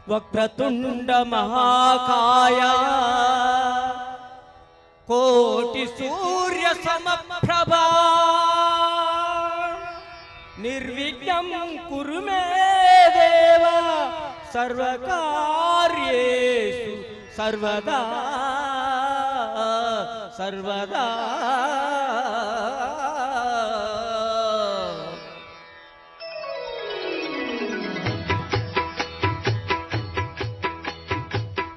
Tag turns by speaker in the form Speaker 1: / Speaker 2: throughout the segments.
Speaker 1: వక్రతుండ మహాకాయ కోటి సూర్య సమప్రభా నిర్విఘ్నం కురు మే దేవ సర్వకార్యేషు సర్వదా సర్వదా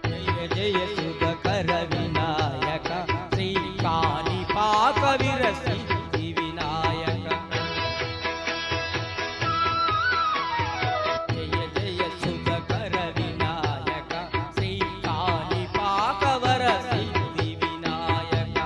Speaker 1: జయ జయ శుభకర వినాయక శ్రీ కాణిపాక విరసిద్ధి వినాయక జయ జయ శుభకర వినాయక శ్రీ కాణిపాక వరసిద్ధి వినాయక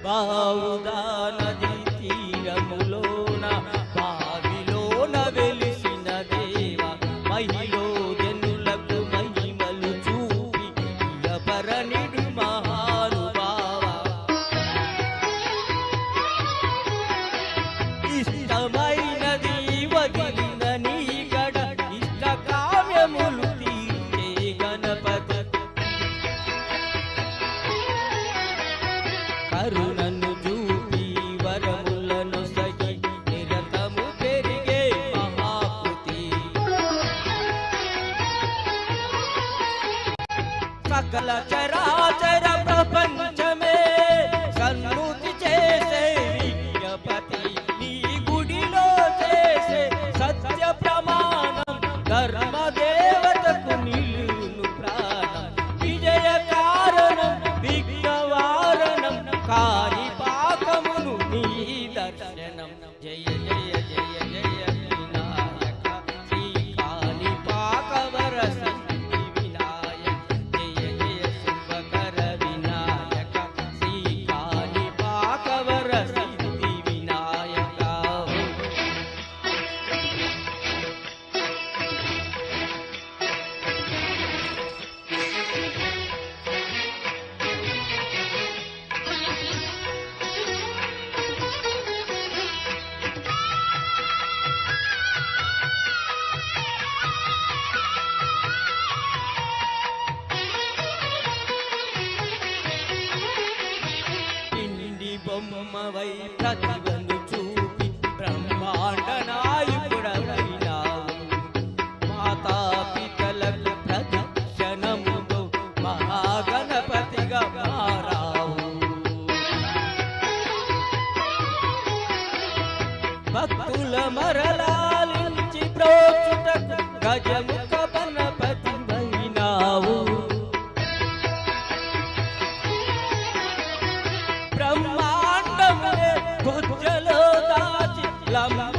Speaker 1: బావుదా నది తీరములోన బావిలోన వెలిసిన దేవ మహిలో జనులకు మహిమలు చూపి ఇలపరనిడు మహానుభావ ఇష్టమైనది వదిలిన నీ గడ ఇష్ట కావ్యములు తీర్చే గణపతి కరుణను చూపి వరములను సగి నిరతము పెరిగే మహాకృతి సకల చరాచర ప్రపంచమే సన్ముతి చేసే విజ్ఞపతి నీ గుడిలో చేసే సత్య ప్రమాణం ధర్మ దేవతకు నిలువును ప్రాణం విజయ కారణం విఘ్నవారణం కాణిపాకమును నీ దర్శనం జయ జయ జయ జయ వినాయక శ్రీ కాణిపాక వరసిద్ధి వినాయక జయ జయ శుభకర వినాయక శ్రీ కాణిపాక వరసిద్ధి వినాయక ఇండి బొమ్మవై ప్రతిభను చూపి బ్రహ్మాండ నాయకుడవైనావు మాతా పితలకు ప్రదక్షిణముతో మహాగణపతిగా మారావు భక్తుల మరలాలించి ప్రోచుటకు గజముఖ గణపతి వైనావు బ్రహ్మాండమునే గుజ్జలో దాచి లంబ